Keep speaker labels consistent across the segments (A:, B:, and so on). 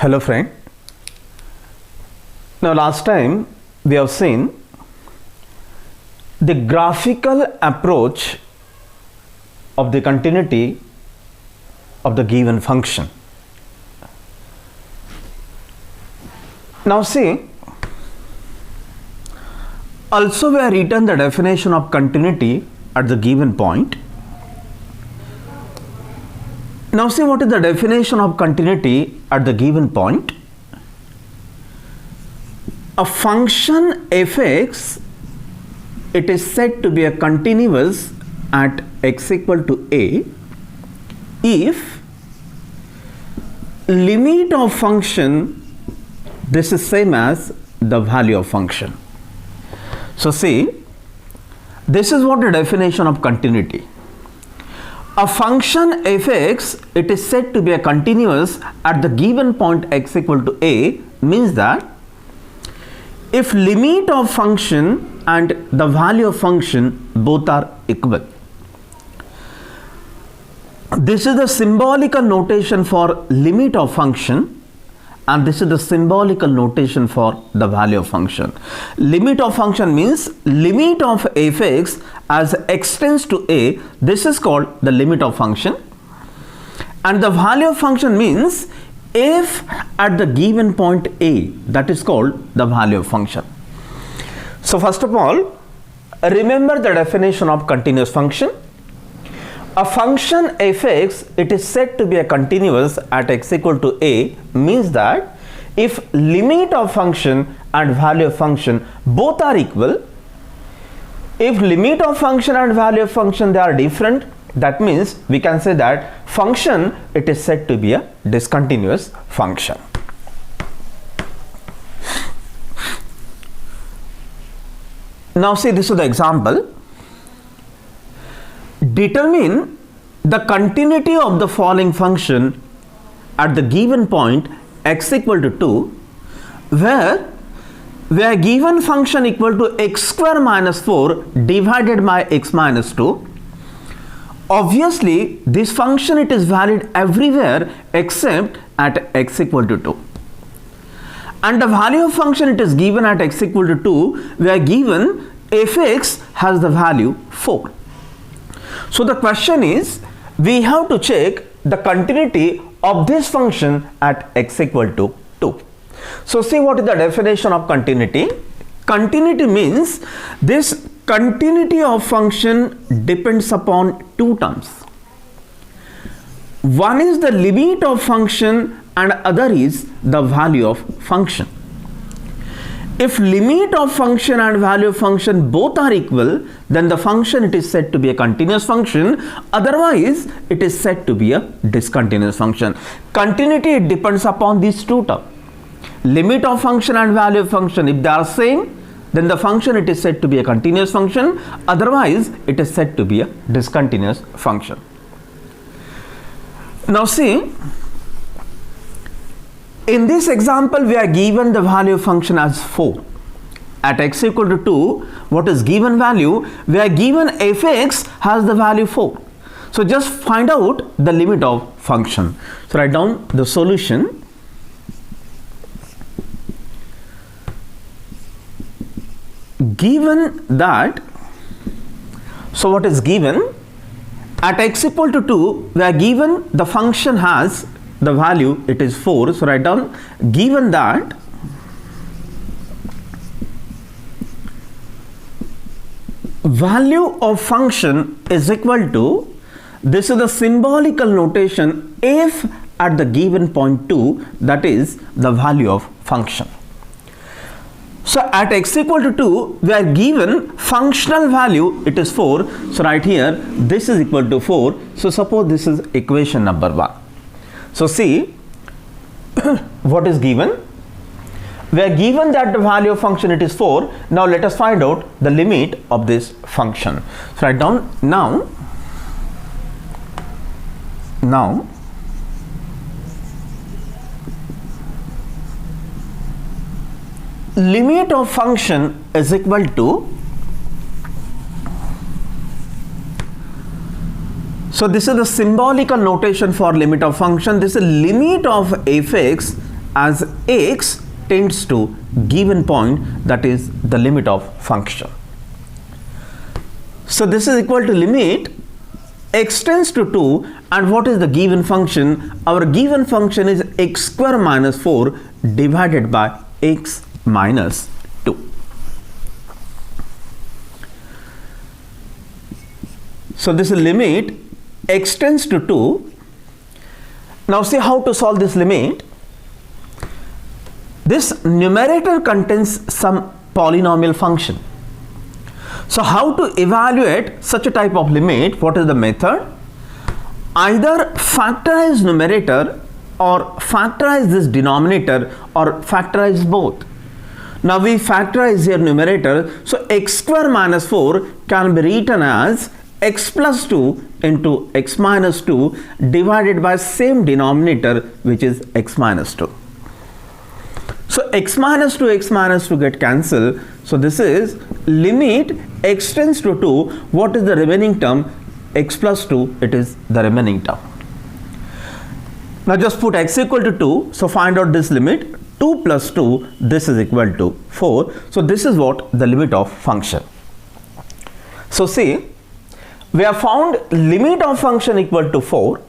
A: Hello friend. Now last time we have seen the graphical approach of the continuity of the given function. Now see, also we have written the definition of continuity at the given point. Now see what is the definition of continuity at the given point. A function f(x), it is said to be a continuous at x equal to a if limit of function, this is same as the value of function. So see, this is what the definition of continuity. A function f(x), it is said to be a continuous at the given point x equal to a, means that if limit of function and the value of function both are equal. This is the symbolical notation for limit of function, and this is the symbolical notation for the value of function. Limit of function means limit of f(x) as x tends to a, this is called the limit of function, and the value of function means if at the given point a, that is called the value of function. So first of all, remember the definition of continuous function. A function f(x), it is said to be a continuous at x equal to a, means that if limit of function and value of function both are equal, if limit of function and value of function they are different, that means we can say that function, it is said to be a discontinuous function. Now see, this is the example. Determine the continuity of the following function at the given point x equal to 2, where given function equal to x square minus 4 divided by x minus 2. Obviously, this function, it is valid everywhere except at x equal to 2. And the value of function, it is given at x equal to 2, where given f(x) has the value 4. So the question is, we have to check the continuity of this function at x equal to 2. So see what is the definition of continuity. Continuity means this continuity of function depends upon two terms. One is the limit of function and other is the value of function. If limit of function and value of function both are equal, then the function, it is said to be a continuous function, otherwise it is said to be a discontinuous function. Continuity, it depends upon these two terms. Limit of function and value of function, if they are same, then the function, it is said to be a continuous function, otherwise it is said to be a discontinuous function. Now see, in this example we are given the value of function as 4. At x equal to 2, what is given value? We are given f(x) has the value 4. So just find out the limit of function. So write down the solution. Given that, so what is given? At x equal to 2, we are given the function has the value, it is 4. So write down, given that value of function is equal to, this is the symbolical notation, if at the given point 2, that is the value of function. So at x equal to 2, we are given functional value, it is 4. So right here, this is equal to 4. So suppose this is equation number 1. So see, what is given? We are given that the value of function, it is 4. Now let us find out the limit of this function. So write down, now limit of function is equal to, so this is the symbolical notation for limit of function. This is limit of f(x) as x tends to given point, that is the limit of function. So this is equal to limit x tends to 2, and what is the given function? Our given function is x square minus 4 divided by x minus 2. So this is limit x tends to 2. Now see how to solve this limit. This numerator contains some polynomial function. So how to evaluate such a type of limit? What is the method? Either factorize numerator or factorize this denominator or factorize both. Now we factorize here numerator, so x square minus 4 can be written as x plus 2 into x minus 2 divided by same denominator, which is x minus 2. So x minus 2 get cancelled. So this is limit x tends to 2. What is the remaining term? X plus 2, it is the remaining term. Now just put x equal to 2. So find out this limit. 2 plus 2, this is equal to 4. So this is what the limit of function. So see, we have found limit of function equal to 4.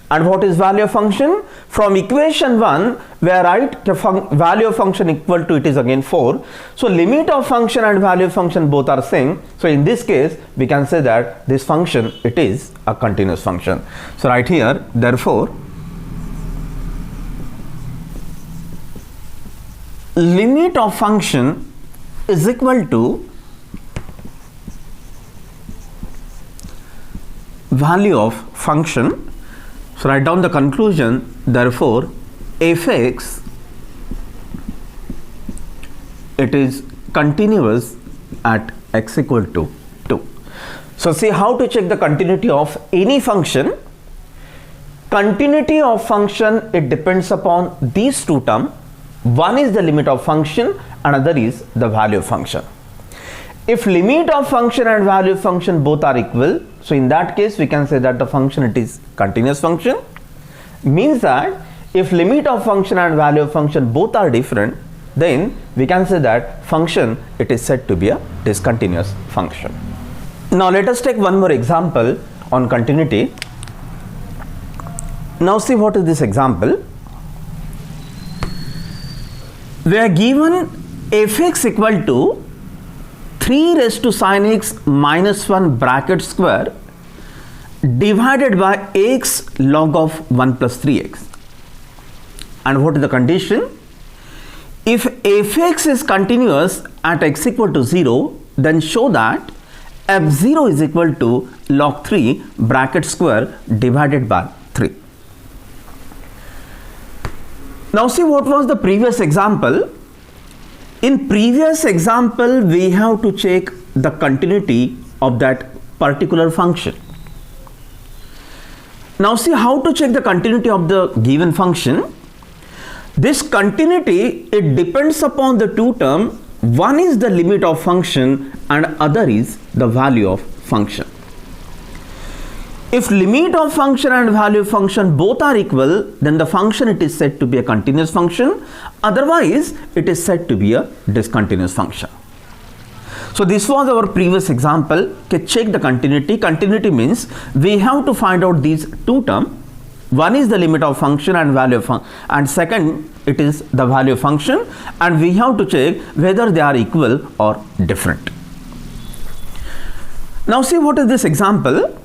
A: And what is value of function? From equation 1, we write the value of function equal to, it is again 4. So limit of function and value of function both are same. So in this case, we can say that this function, it is a continuous function. So right here, therefore, limit of function is equal to value of function. So write down the conclusion, therefore fx, it is continuous at x equal to 2. So see how to check the continuity of any function. Continuity of function, it depends upon these two terms. One is the limit of function, another is the value of function. If limit of function and value of function both are equal, so in that case we can say that the function, it is continuous function. Means that if limit of function and value of function both are different, then we can say that function, it is said to be a discontinuous function. Now let us take one more example on continuity. Now see what is this example. We are given fx equal to 3 raised to sin x minus 1 bracket square divided by x log of 1 plus 3x. And what is the condition? If fx is continuous at x equal to 0, then show that f0 is equal to log 3 bracket square divided by 3. Now see what was the previous example. In previous example, we have to check the continuity of that particular function. Now see how to check the continuity of the given function. This continuity, it depends upon the two terms. One is the limit of function and other is the value of function. If limit of function and value of function both are equal, then the function, it is said to be a continuous function. Otherwise, it is said to be a discontinuous function. So this was our previous example. Okay, check the continuity. Continuity means we have to find out these two terms. One is the limit of function and value of function, and second, it is the value of function, and we have to check whether they are equal or different. Now see what is this example.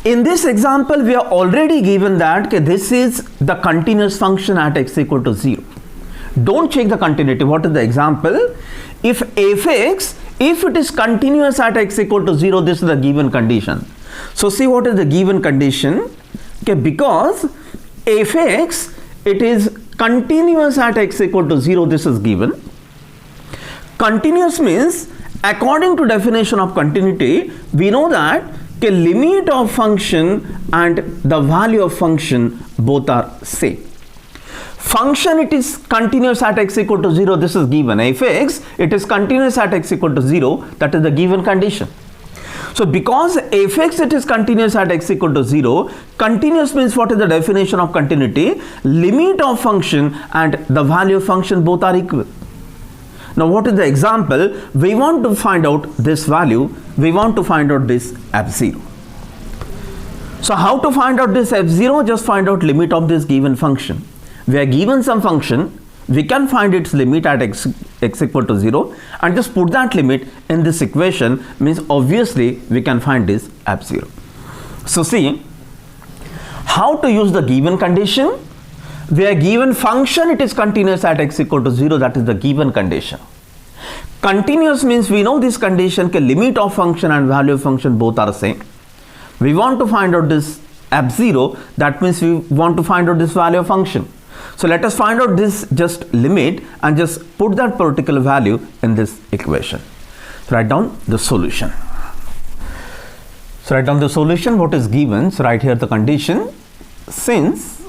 A: In this example, we are already given that this is the continuous function at x equal to 0. Don't check the continuity. What is the example? If fx, if it is continuous at x equal to 0, this is the given condition. So see what is the given condition. Okay, because fx, it is continuous at x equal to 0, this is given. Continuous means, according to definition of continuity, we know that the limit of function and the value of function both are same. Function, it is continuous at x equal to 0, this is given. Fx, it is continuous at x equal to 0, that is the given condition. So because fx it is continuous at x equal to 0, continuous means what is the definition of continuity? Limit of function and the value of function both are equal. Now what is the example? We want to find out this value, we want to find out this f0. So how to find out this f0? Just find out limit of this given function. We are given some function, we can find its limit at x equal to 0 and just put that limit in this equation, means obviously we can find this f0. So see how to use the given condition. We are given function, it is continuous at x equal to 0, that is the given condition. Continuous means we know this condition, limit of function and value of function both are same. We want to find out this f0, that means we want to find out this value of function. So let us find out this just limit and just put that particular value in this equation. So write down the solution. So write down the solution, what is given. So write here the condition, since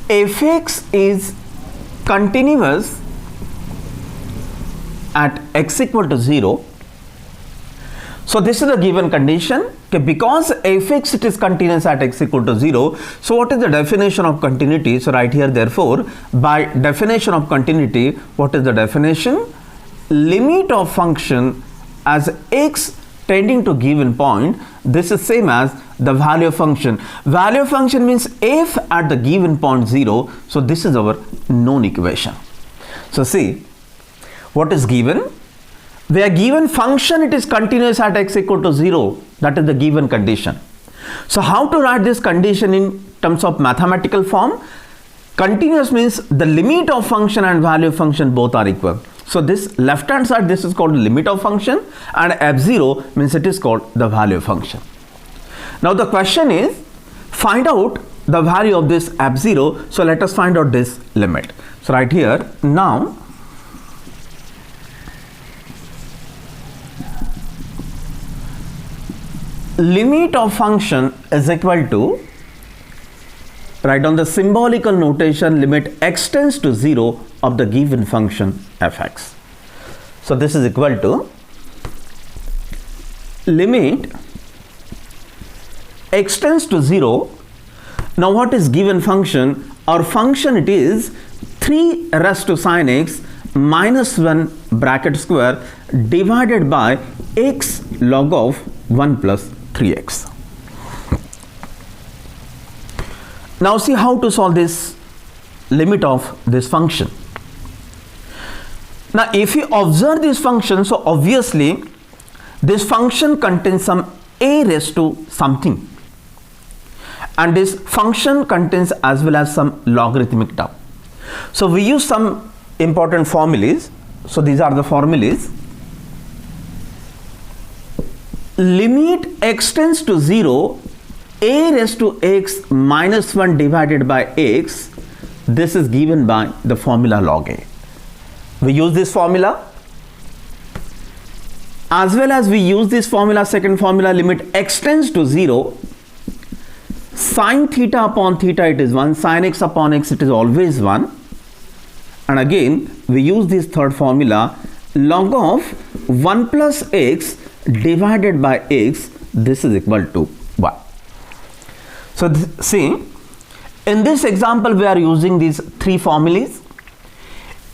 A: fx is continuous at x equal to 0. So this is the given condition. Okay, because fx it is continuous at x equal to 0. So what is the definition of continuity? So right here, therefore, by definition of continuity, what is the definition? Limit of function as x tending to given point, this is same as the value of function. Value of function means f at the given point 0. So this is our known equation. So see what is given. We are given function, it is continuous at x equal to 0, that is the given condition. So how to write this condition in terms of mathematical form? Continuous means the limit of function and value of function both are equal. So this left hand side, this is called limit of function, and f0 means it is called the value of function. Now the question is, find out the value of this f0. So let us find out this limit. So right here, now limit of function is equal to, write down the symbolical notation, limit x tends to 0 of the given function fx. So this is equal to limit x tends to 0. Now what is given function? Our function, it is 3 raised to sin x minus 1 bracket square divided by x log of 1 plus 3x. Now see how to solve this limit of this function. Now if you observe this function, so obviously this function contains some a raised to something, and this function contains as well as some logarithmic term. So we use some important formulas. So these are the formulas. Limit x tends to 0, a raised to x minus 1 divided by x, this is given by the formula log a. We use this formula, as well as we use this formula, second formula, limit x tends to 0, sin theta upon theta it is 1, sin x upon x it is always 1, and again we use this third formula, log of 1 plus x divided by x, this is equal to 1. So see, in this example we are using these three formulas.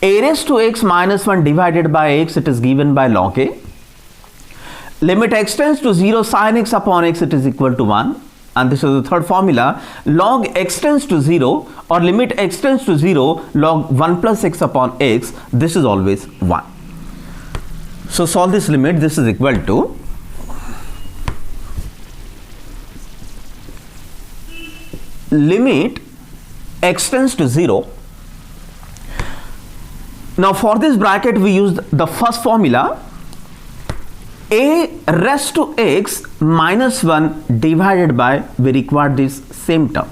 A: A raised to x minus 1 divided by x, it is given by log a. Limit x tends to 0, sin x upon x, it is equal to 1. And this is the third formula, log x tends to 0 or limit x tends to 0, log 1 plus x upon x, this is always 1. So solve this limit, this is equal to limit x tends to 0. Now for this bracket we use the first formula, a raised to x minus 1 divided by, we require this same term,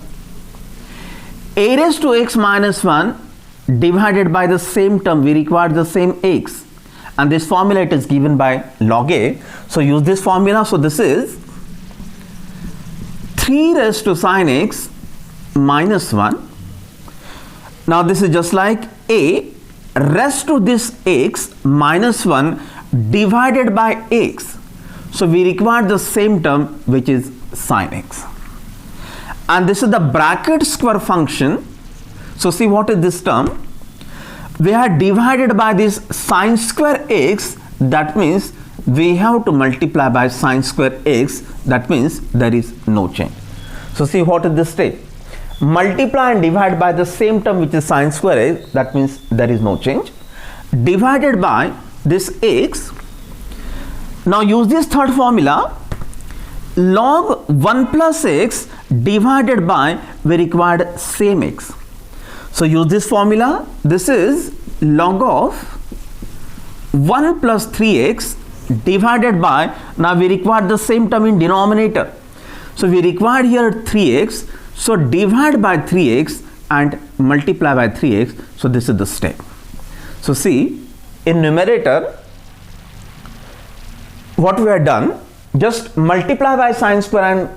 A: a raised to x minus 1 divided by the same term, we require the same x, and this formula it is given by log a. So use this formula. So this is 3 raised to sin x minus 1. Now this is just like a rest to this x minus 1 divided by x. So we require the same term, which is sin x. And this is the bracket square function. So see, what is this term? We are divided by this sin square x. That means we have to multiply by sin square x. That means there is no change. So see, what is this step? Multiply and divide by the same term, which is sin square x. That means there is no change. Divided by this x. Now use this third formula. Log 1 plus x divided by, we required same x. So use this formula. This is log of 1 plus 3x divided by, now we require the same term in denominator. So we require here 3x. So divide by 3x and multiply by 3x. So this is the step. So see, in numerator, what we have done, just multiply by sin square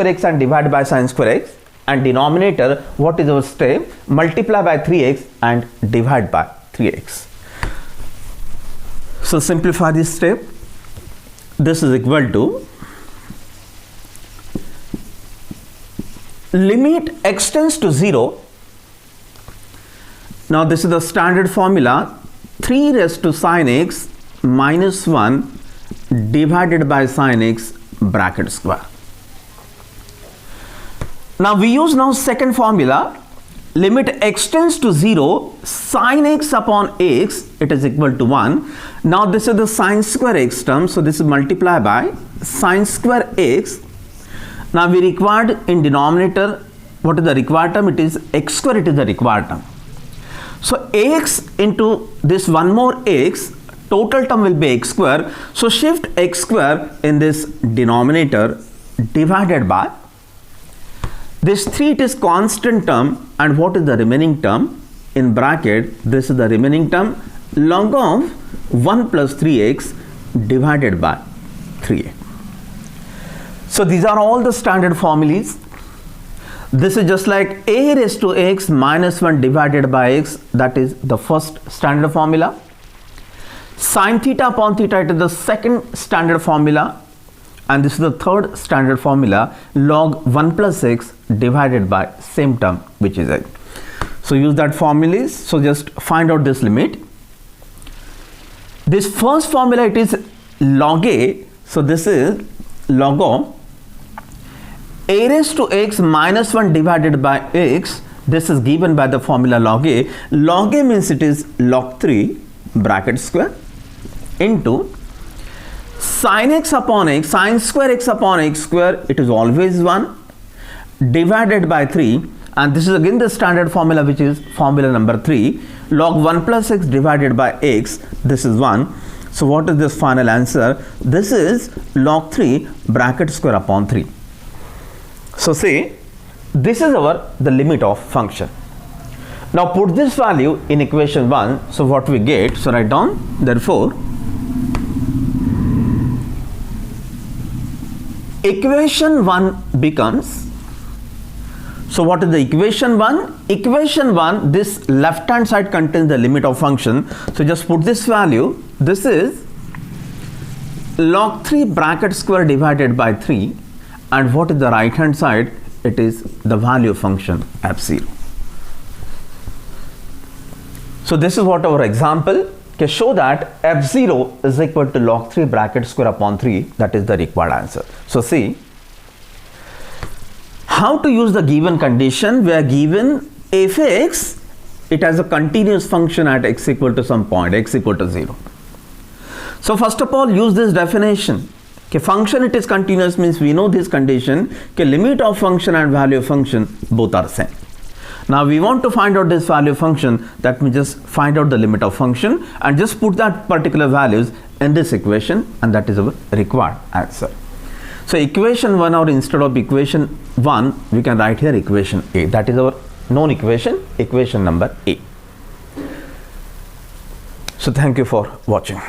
A: x and divide by sin square x. And denominator, what is our step? Multiply by 3x and divide by 3x. So simplify this step. This is equal to limit x tends to 0. Now this is the standard formula, 3 raised to sin x minus 1 divided by sin x bracket square. Now we use now second formula, limit x tends to 0, sin x upon x, it is equal to 1. Now this is the sin square x term, so this is multiplied by sin square x. Now we required in denominator, what is the required term? It is x square, it is the required term. So x into this one more x, total term will be x square. So shift x square in this denominator divided by this 3, it is constant term, and what is the remaining term? In bracket, this is the remaining term, log of 1 plus 3x divided by 3a. So these are all the standard formulas. This is just like a raised to x minus 1 divided by x, that is the first standard formula. Sin theta upon theta, it is the second standard formula. And this is the third standard formula, log 1 plus x divided by same term, which is x. So use that formulas. So just find out this limit. This first formula, it is log a. So this is log of a raised to x minus 1 divided by x. This is given by the formula log a. Log a means it is log 3 bracket square into sin x upon x, sin square x upon x square, it is always 1 divided by 3, and this is again the standard formula, which is formula number 3, log 1 plus x divided by x, this is 1. So what is this final answer? This is log 3 bracket square upon 3. So say this is the limit of function. Now put this value in equation 1. So what we get? So write down, therefore equation 1 becomes, so what is the equation 1? Equation 1, this left hand side contains the limit of function. So just put this value, this is log 3 bracket square divided by 3, and what is the right hand side? It is the value of function f0. So this is what our example can show, that f0 is equal to log 3 bracket square upon 3, that is the required answer. So see how to use the given condition. We are given f(x), it has a continuous function at x equal to some point, x equal to 0. So first of all, use this definition. Okay, function it is continuous means we know this condition. Okay, limit of function and value of function both are same. Now we want to find out this value function, that means just find out the limit of function and just put that particular values in this equation, and that is our required answer. So equation 1, or instead of equation 1 we can write here equation A, that is our known equation, equation number A. So thank you for watching.